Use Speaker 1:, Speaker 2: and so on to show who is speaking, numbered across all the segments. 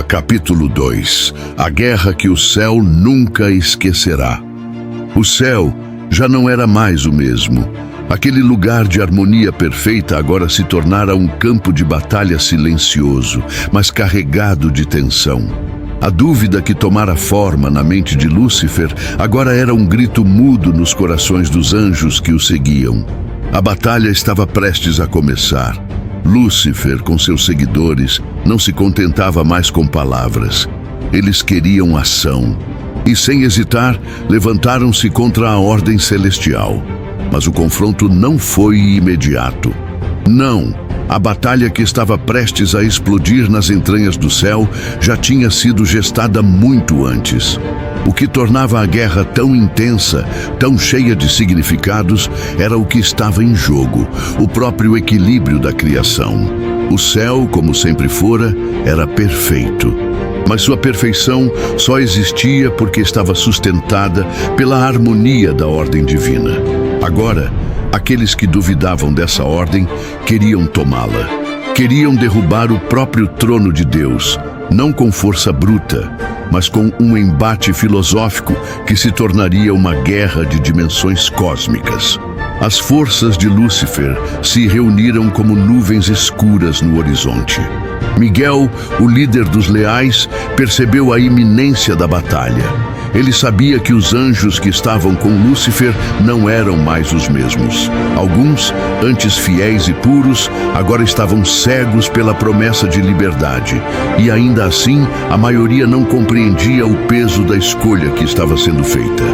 Speaker 1: Capítulo 2. A guerra que o céu nunca esquecerá. O céu já não era mais o mesmo. Aquele lugar de harmonia perfeita agora se tornara um campo de batalha silencioso, mas carregado de tensão. A dúvida que tomara forma na mente de Lúcifer agora era um grito mudo nos corações dos anjos que o seguiam. A batalha estava prestes a começar. Lúcifer, com seus seguidores, não se contentava mais com palavras. Eles queriam ação. E, sem hesitar, levantaram-se contra a ordem celestial. Mas o confronto não foi imediato. Não, a batalha que estava prestes a explodir nas entranhas do céu já tinha sido gestada muito antes. O que tornava a guerra tão intensa, tão cheia de significados, era o que estava em jogo, o próprio equilíbrio da criação. O céu, como sempre fora, era perfeito. Mas sua perfeição só existia porque estava sustentada pela harmonia da ordem divina. Agora, aqueles que duvidavam dessa ordem queriam tomá-la. Queriam derrubar o próprio trono de Deus, não com força bruta, mas com um embate filosófico que se tornaria uma guerra de dimensões cósmicas. As forças de Lúcifer se reuniram como nuvens escuras no horizonte. Miguel, o líder dos leais, percebeu a iminência da batalha. Ele sabia que os anjos que estavam com Lúcifer não eram mais os mesmos. Alguns, antes fiéis e puros, agora estavam cegos pela promessa de liberdade. E ainda assim, a maioria não compreendia o peso da escolha que estava sendo feita.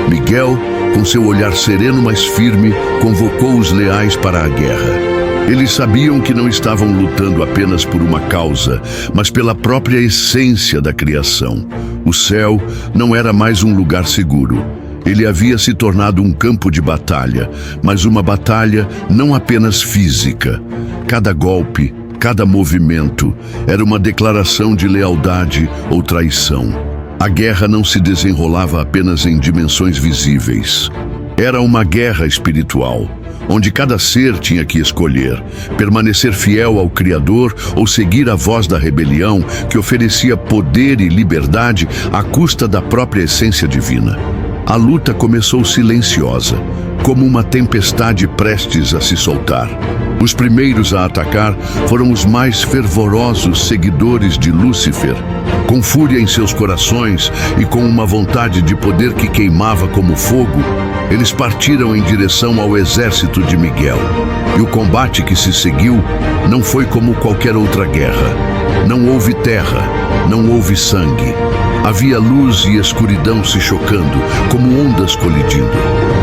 Speaker 1: Miguel, com seu olhar sereno mas firme, convocou os leais para a guerra. Eles sabiam que não estavam lutando apenas por uma causa, mas pela própria essência da criação. O céu não era mais um lugar seguro. Ele havia se tornado um campo de batalha, mas uma batalha não apenas física. Cada golpe, cada movimento era uma declaração de lealdade ou traição. A guerra não se desenrolava apenas em dimensões visíveis. Era uma guerra espiritual, onde cada ser tinha que escolher, permanecer fiel ao Criador ou seguir a voz da rebelião que oferecia poder e liberdade à custa da própria essência divina. A luta começou silenciosa, como uma tempestade prestes a se soltar. Os primeiros a atacar foram os mais fervorosos seguidores de Lúcifer. Com fúria em seus corações e com uma vontade de poder que queimava como fogo, eles partiram em direção ao exército de Miguel. E o combate que se seguiu não foi como qualquer outra guerra. Não houve terra, não houve sangue. Havia luz e escuridão se chocando, como ondas colidindo.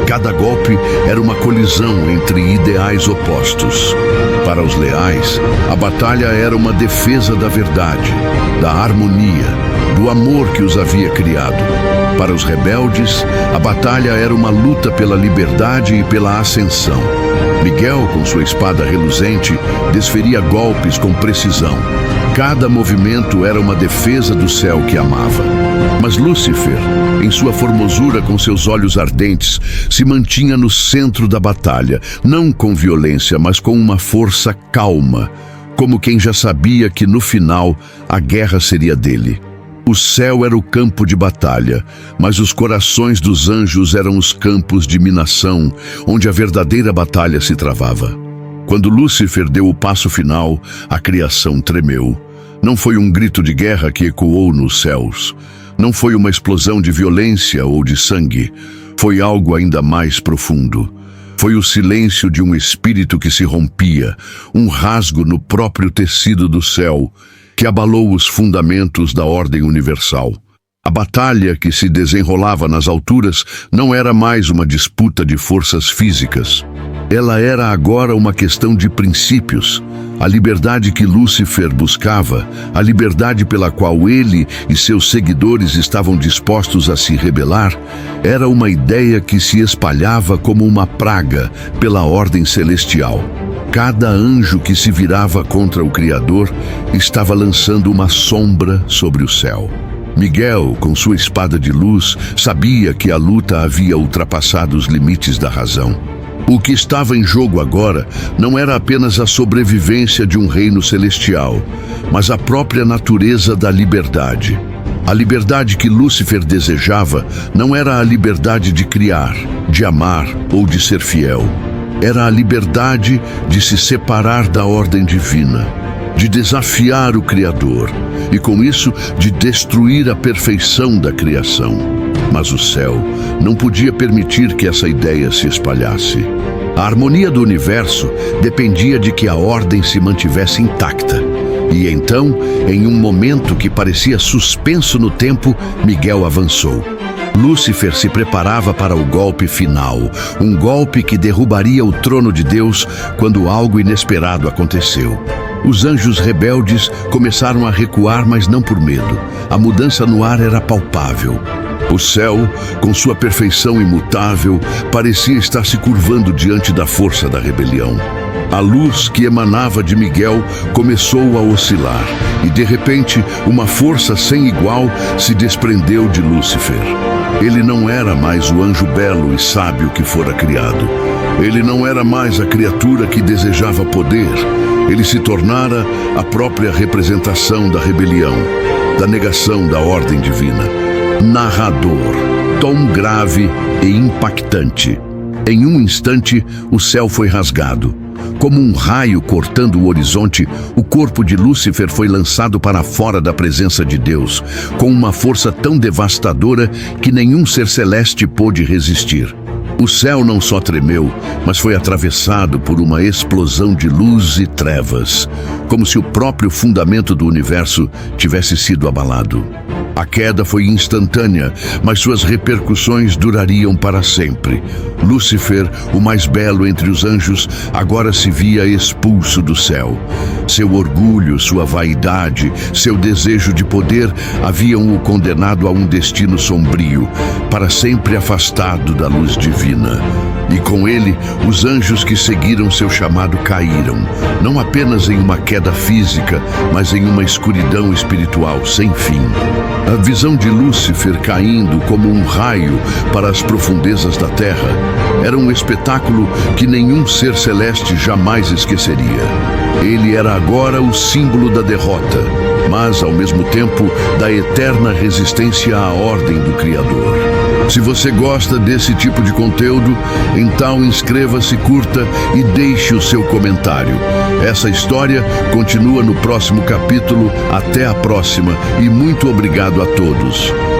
Speaker 1: Cada golpe era uma colisão entre ideais opostos. Para os leais, a batalha era uma defesa da verdade, da harmonia, do amor que os havia criado. Para os rebeldes, a batalha era uma luta pela liberdade e pela ascensão. Miguel, com sua espada reluzente, desferia golpes com precisão. Cada movimento era uma defesa do céu que amava. Mas Lúcifer, em sua formosura com seus olhos ardentes, se mantinha no centro da batalha, não com violência, mas com uma força calma, como quem já sabia que no final a guerra seria dele. O céu era o campo de batalha, mas os corações dos anjos eram os campos de minação, onde a verdadeira batalha se travava. Quando Lúcifer deu o passo final, a criação tremeu. Não foi um grito de guerra que ecoou nos céus. Não foi uma explosão de violência ou de sangue. Foi algo ainda mais profundo. Foi o silêncio de um espírito que se rompia, um rasgo no próprio tecido do céu, que abalou os fundamentos da ordem universal. A batalha que se desenrolava nas alturas não era mais uma disputa de forças físicas. Ela era agora uma questão de princípios. A liberdade que Lúcifer buscava, a liberdade pela qual ele e seus seguidores estavam dispostos a se rebelar, era uma ideia que se espalhava como uma praga pela ordem celestial. Cada anjo que se virava contra o Criador estava lançando uma sombra sobre o céu. Miguel, com sua espada de luz, sabia que a luta havia ultrapassado os limites da razão. O que estava em jogo agora não era apenas a sobrevivência de um reino celestial, mas a própria natureza da liberdade. A liberdade que Lúcifer desejava não era a liberdade de criar, de amar ou de ser fiel. Era a liberdade de se separar da ordem divina, de desafiar o Criador e, com isso, de destruir a perfeição da criação. Mas o céu não podia permitir que essa ideia se espalhasse. A harmonia do universo dependia de que a ordem se mantivesse intacta. E então, em um momento que parecia suspenso no tempo, Miguel avançou. Lúcifer se preparava para o golpe final, um golpe que derrubaria o trono de Deus quando algo inesperado aconteceu. Os anjos rebeldes começaram a recuar, mas não por medo. A mudança no ar era palpável. O céu, com sua perfeição imutável, parecia estar se curvando diante da força da rebelião. A luz que emanava de Miguel começou a oscilar e, de repente, uma força sem igual se desprendeu de Lúcifer. Ele não era mais o anjo belo e sábio que fora criado. Ele não era mais a criatura que desejava poder. Ele se tornara a própria representação da rebelião, da negação da ordem divina. Narrador, tom grave e impactante. Em um instante, o céu foi rasgado. Como um raio cortando o horizonte, o corpo de Lúcifer foi lançado para fora da presença de Deus, com uma força tão devastadora que nenhum ser celeste pôde resistir. O céu não só tremeu, mas foi atravessado por uma explosão de luz e trevas, como se o próprio fundamento do universo tivesse sido abalado. A queda foi instantânea, mas suas repercussões durariam para sempre. Lúcifer, o mais belo entre os anjos, agora se via expulso do céu. Seu orgulho, sua vaidade, seu desejo de poder haviam o condenado a um destino sombrio, para sempre afastado da luz divina. E com ele, os anjos que seguiram seu chamado caíram, não apenas em uma queda física, mas em uma escuridão espiritual sem fim. A visão de Lúcifer caindo como um raio para as profundezas da terra era um espetáculo que nenhum ser celeste jamais esqueceria. Ele era agora o símbolo da derrota, mas, ao mesmo tempo, da eterna resistência à ordem do Criador. Se você gosta desse tipo de conteúdo, então inscreva-se, curta e deixe o seu comentário. Essa história continua no próximo capítulo. Até a próxima e muito obrigado a todos.